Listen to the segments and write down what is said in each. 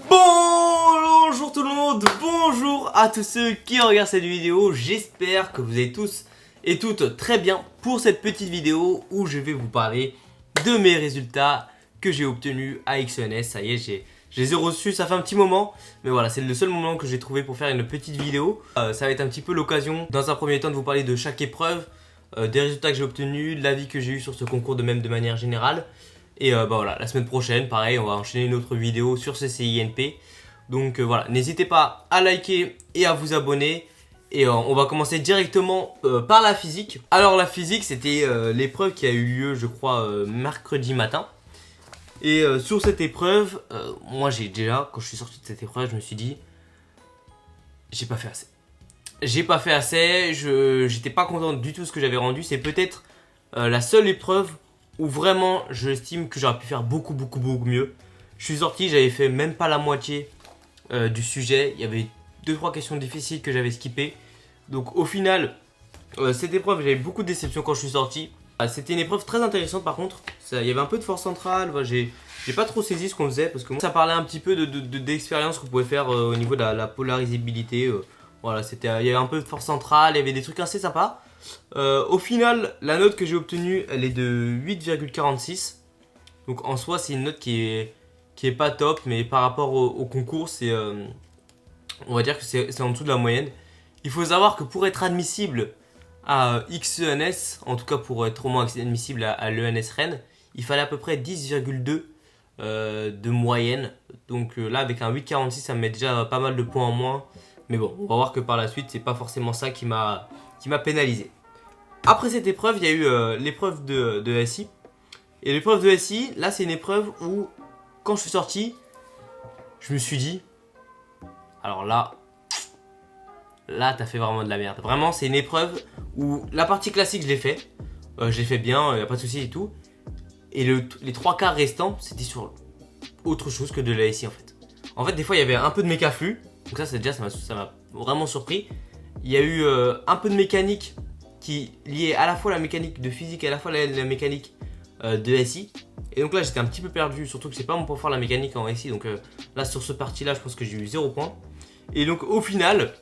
Bonjour tout le monde, bonjour à tous ceux qui regardent cette vidéo. J'espère que vous allez tous et toutes très bien pour cette petite vidéo où je vais vous parler de mes résultats que j'ai obtenus à XENS. Ça y est, je les ai reçus, ça fait un petit moment, mais voilà, c'est le seul moment que j'ai trouvé pour faire une petite vidéo. Ça va être un petit peu l'occasion, dans un premier temps, de vous parler de chaque épreuve, des résultats que j'ai obtenus, de l'avis que j'ai eu sur ce concours de manière générale. Et voilà, la semaine prochaine, pareil, on va enchaîner une autre vidéo sur CCINP. Donc voilà, n'hésitez pas à liker et à vous abonner. Et on va commencer directement par la physique. Alors la physique, c'était l'épreuve qui a eu lieu, je crois, mercredi matin. Et sur cette épreuve, moi j'ai déjà, quand je suis sorti de cette épreuve, je me suis dit, j'ai pas fait assez. J'ai pas fait assez, j'étais pas content du tout de ce que j'avais rendu. C'est peut-être la seule épreuve où vraiment j'estime que j'aurais pu faire beaucoup mieux. Je suis sorti, j'avais fait même pas la moitié du sujet. Il y avait 2-3 questions difficiles que j'avais skippées. Donc au final, cette épreuve, j'avais beaucoup de déceptions quand je suis sorti. C'était une épreuve très intéressante par contre. Il y avait un peu de force centrale. J'ai pas trop saisi ce qu'on faisait parce que moi, ça parlait un petit peu d'expérience qu'on pouvait faire au niveau de la polarisabilité. Voilà, il y avait un peu de force centrale, il y avait des trucs assez sympas. Au final, la note que j'ai obtenue, elle est de 8,46. Donc en soi, c'est une note qui est pas top, mais par rapport au concours, on va dire que c'est en dessous de la moyenne. Il faut savoir que pour être admissible à XENS, en tout cas pour être au moins admissible à l'ENS Rennes, il fallait à peu près 10,2 de moyenne. Donc là, avec un 8,46, ça me met déjà pas mal de points en moins. Mais bon, on va voir que par la suite, c'est pas forcément ça qui m'a pénalisé. Après cette épreuve, il y a eu l'épreuve de SI. Et l'épreuve de SI, là, c'est une épreuve où, quand je suis sorti, je me suis dit, alors là, t'as fait vraiment de la merde. Vraiment, c'est une épreuve où la partie classique, je l'ai fait bien, il n'y a pas de souci et tout. Et les 3 quarts restants, c'était sur autre chose que de la SI en fait. En fait, des fois, il y avait un peu de méca flux. Donc ça m'a vraiment surpris. Il y a eu un peu de mécanique qui liait à la fois la mécanique de physique et à la fois la mécanique de SI. Et donc là, j'étais un petit peu perdu, surtout que c'est pas mon point fort la mécanique en SI. Donc là, sur ce parti-là, je pense que j'ai eu 0 points. Et donc au final,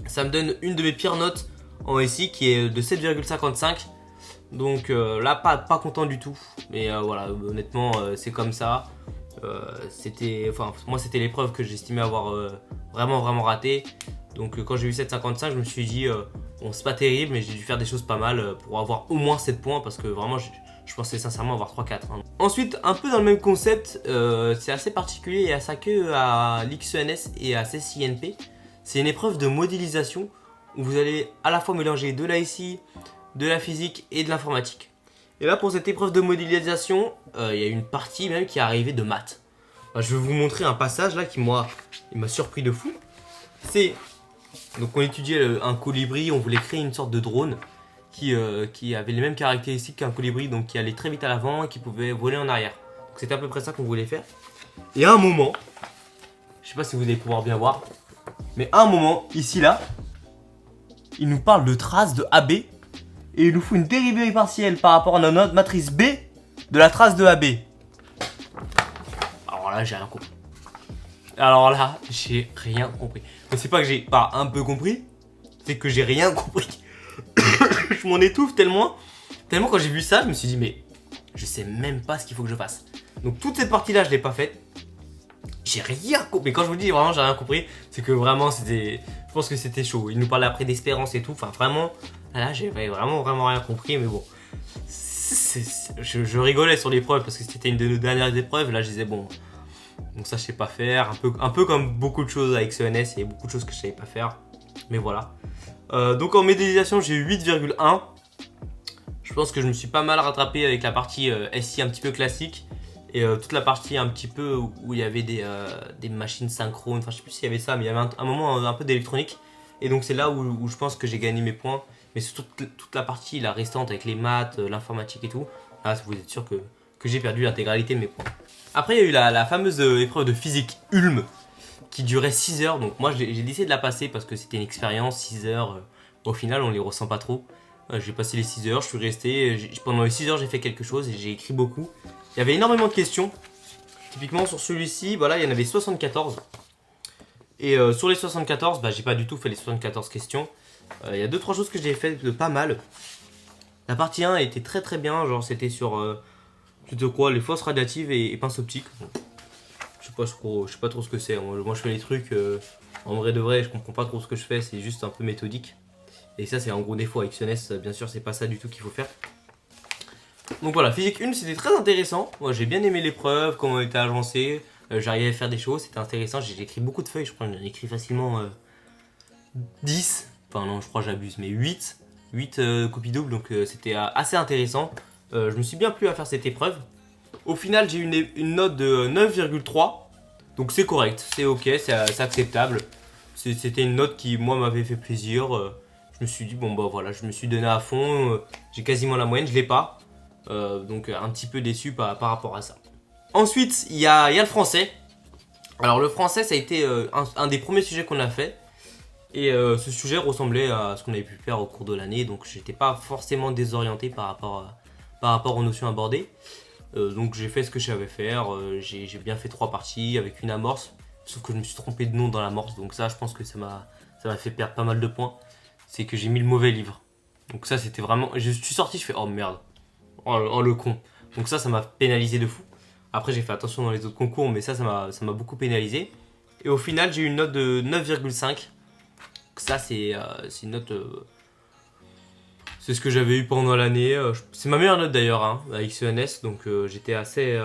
ça me donne une de mes pires notes en SI qui est de 7,55. Donc là, pas content du tout. Mais voilà, honnêtement, c'est comme ça. Moi c'était l'épreuve que j'estimais avoir vraiment raté. Donc quand j'ai eu 7,55, je me suis dit bon, c'est pas terrible, mais j'ai dû faire des choses pas mal pour avoir au moins 7 points parce que vraiment je pensais sincèrement avoir 3-4 hein. Ensuite, un peu dans le même concept, c'est assez particulier, il y a ça que à l'XENS et à CCINP. C'est une épreuve de modélisation où vous allez à la fois mélanger de la SI, de la physique et de l'informatique. Et là, pour cette épreuve de modélisation, il y a une partie même qui est arrivée de maths. Je vais vous montrer un passage là qui m'a surpris de fou. Donc on étudiait un colibri, on voulait créer une sorte de drone qui avait les mêmes caractéristiques qu'un colibri, donc qui allait très vite à l'avant et qui pouvait voler en arrière. Donc c'était à peu près ça qu'on voulait faire. Et à un moment, je sais pas si vous allez pouvoir bien voir, mais à un moment, ici là, il nous parle de trace de AB. Et il nous faut une dérivée partielle par rapport à notre matrice B de la trace de AB. Alors là, j'ai rien compris. Mais c'est pas que j'ai pas un peu compris, c'est que j'ai rien compris. Je m'en étouffe tellement quand j'ai vu ça, je me suis dit mais je sais même pas ce qu'il faut que je fasse. Donc toute cette partie-là, je l'ai pas faite. J'ai rien compris. Mais quand je vous dis vraiment j'ai rien compris, c'est que vraiment je pense que c'était chaud. Il nous parlait après d'espérance et tout. Enfin vraiment, là j'ai vraiment rien compris. Mais bon, je rigolais sur l'épreuve parce que c'était une de nos dernières épreuves. Là je disais bon, donc ça je sais pas faire. Un peu comme beaucoup de choses avec XENS, il y a beaucoup de choses que je savais pas faire. Mais voilà. Donc en modélisation j'ai eu 8,1. Je pense que je me suis pas mal rattrapé avec la partie SI un petit peu classique. Et toute la partie un petit peu où il y avait des machines synchrones, enfin je sais plus s'il y avait ça, mais il y avait un moment un peu d'électronique. Et donc c'est là où je pense que j'ai gagné mes points. Mais sur toute la partie la restante avec les maths, l'informatique et tout, là vous êtes sûr que j'ai perdu l'intégralité de mes points. Après il y a eu la fameuse épreuve de physique Ulm qui durait 6 heures. Donc moi j'ai décidé de la passer parce que c'était une expérience, 6 heures. Au final on les ressent pas trop. J'ai passé les 6 heures, je suis resté, pendant les 6 heures j'ai fait quelque chose et j'ai écrit beaucoup. Il y avait énormément de questions. Typiquement sur celui-ci, voilà, il y en avait 74. Et sur les 74, bah, j'ai pas du tout fait les 74 questions. Il y a 2-3 choses que j'ai fait de pas mal. La partie 1 était très très bien, genre c'était sur les fausses radiatives et pince optique. Bon, je sais pas trop ce que c'est. Moi je fais les trucs en vrai de vrai, je comprends pas trop ce que je fais, c'est juste un peu méthodique. Et ça c'est un gros défaut avec XNS, bien sûr c'est pas ça du tout qu'il faut faire. Donc voilà, physique 1 c'était très intéressant. Moi j'ai bien aimé l'épreuve, comment elle était agencée. J'arrivais à faire des choses, c'était intéressant. J'ai écrit beaucoup de feuilles, je crois que j'en ai écrit facilement 10. Enfin non, je crois que j'abuse, mais 8 copies doubles, donc c'était assez intéressant. Je me suis bien plu à faire cette épreuve. Au final, j'ai eu une note de 9,3. Donc c'est correct, c'est ok, c'est acceptable. C'était une note qui, moi, m'avait fait plaisir. Je me suis dit, bon bah voilà, je me suis donné à fond. J'ai quasiment la moyenne, je l'ai pas. Donc un petit peu déçu par rapport à ça. Ensuite, il y a le français. Alors le français, ça a été un des premiers sujets qu'on a fait. Et ce sujet ressemblait à ce qu'on avait pu faire au cours de l'année. Donc j'étais pas forcément désorienté par rapport aux notions abordées. Donc j'ai fait ce que je savais faire. J'ai bien fait 3 parties avec une amorce. Sauf que je me suis trompé de nom dans l'amorce. Donc ça, je pense que ça m'a fait perdre pas mal de points. C'est que j'ai mis le mauvais livre. Donc ça, c'était vraiment... Je suis sorti, je fais oh merde. Oh le con. Donc ça m'a pénalisé de fou. Après, j'ai fait attention dans les autres concours, mais ça m'a beaucoup pénalisé. Et au final, j'ai eu une note de 9,5. Ça, c'est une note... c'est ce que j'avais eu pendant l'année. C'est ma meilleure note d'ailleurs, hein, avec CNS. Donc j'étais assez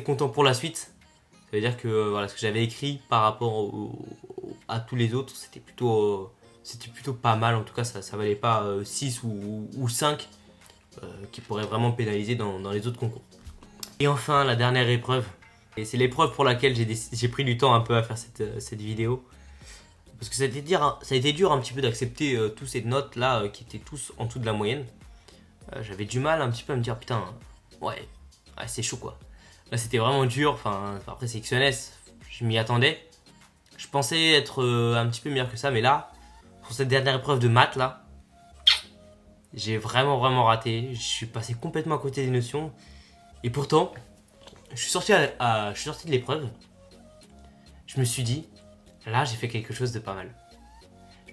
content pour la suite. Ça veut dire que voilà, ce que j'avais écrit par rapport à tous les autres, c'était plutôt pas mal. En tout cas, ça valait pas 6 ou 5 qui pourraient vraiment pénaliser dans les autres concours. Et enfin, la dernière épreuve. Et c'est l'épreuve pour laquelle j'ai pris du temps un peu à faire cette vidéo. Parce que ça a été dur un petit peu d'accepter toutes ces notes là qui étaient tous en dessous de la moyenne. J'avais du mal un petit peu à me dire putain, ouais c'est chaud quoi. Là c'était vraiment dur, enfin après c'est XNS, je m'y attendais. Je pensais être un petit peu meilleur que ça, mais là, pour cette dernière épreuve de maths là, j'ai vraiment raté. Je suis passé complètement à côté des notions. Et pourtant, je suis sorti de l'épreuve. Je me suis dit, là j'ai fait quelque chose de pas mal.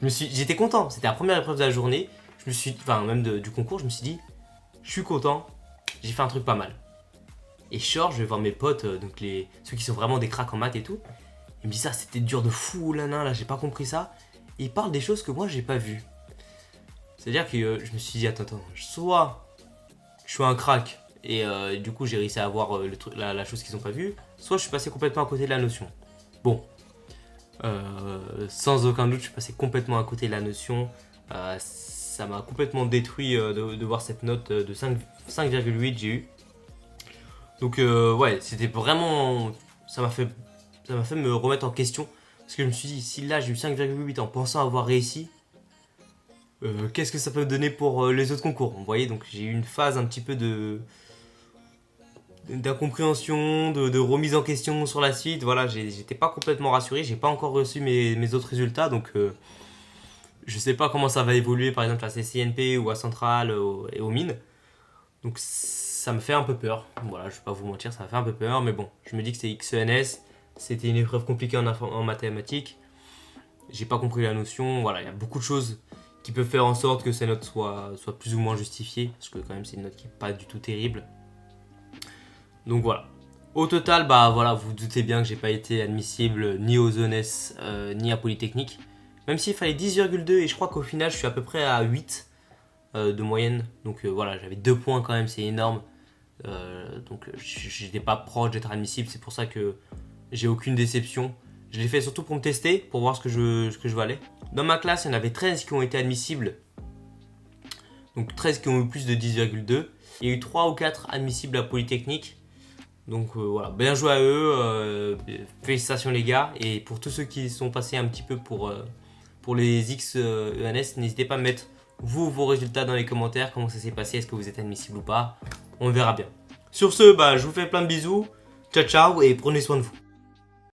J'étais content, c'était la première épreuve de la journée. Du concours, je me suis dit, je suis content, j'ai fait un truc pas mal. Et je vais voir mes potes, donc ceux qui sont vraiment des cracks en maths et tout. Ils me disent ça, c'était dur de fou, là j'ai pas compris ça. Et ils parlent des choses que moi j'ai pas vues. C'est-à-dire que je me suis dit, attends, soit je suis un crack et du coup j'ai réussi à avoir la chose qu'ils ont pas vue, soit je suis passé complètement à côté de la notion. Bon, sans aucun doute, je suis passé complètement à côté de la notion. Ça m'a complètement détruit de voir cette note de 5,8 j'ai eu. Donc ouais, c'était vraiment... Ça m'a fait me remettre en question. Parce que je me suis dit, si là j'ai eu 5,8 en pensant avoir réussi, qu'est-ce que ça peut me donner pour les autres concours? Vous voyez, donc j'ai eu une phase un petit peu d'incompréhension, de remise en question sur la suite. Voilà, j'étais pas complètement rassuré, j'ai pas encore reçu mes autres résultats, donc je sais pas comment ça va évoluer par exemple à CCNP ou à Centrale et aux mines. Donc ça me fait un peu peur, voilà, je vais pas vous mentir, ça me fait un peu peur, mais bon, je me dis que c'est XENS, c'était une épreuve compliquée en mathématiques, j'ai pas compris la notion, voilà, il y a beaucoup de choses qui peuvent faire en sorte que ces notes soient plus ou moins justifiées, parce que quand même c'est une note qui est pas du tout terrible. Donc voilà. Au total, bah voilà, vous vous doutez bien que j'ai pas été admissible ni aux ENS ni à Polytechnique. Même s'il fallait 10,2 et je crois qu'au final je suis à peu près à 8 de moyenne. Donc voilà, j'avais 2 points quand même, c'est énorme. Donc j'étais pas proche d'être admissible, c'est pour ça que j'ai aucune déception. Je l'ai fait surtout pour me tester, pour voir ce que je valais. Dans ma classe, il y en avait 13 qui ont été admissibles. Donc 13 qui ont eu plus de 10,2. Il y a eu 3 ou 4 admissibles à Polytechnique. Donc voilà, bien joué à eux, félicitations les gars. Et pour tous ceux qui sont passés un petit peu pour les XENS, n'hésitez pas à mettre vos résultats dans les commentaires, comment ça s'est passé, est-ce que vous êtes admissible ou pas. On verra bien. Sur ce, bah, je vous fais plein de bisous, ciao ciao et prenez soin de vous.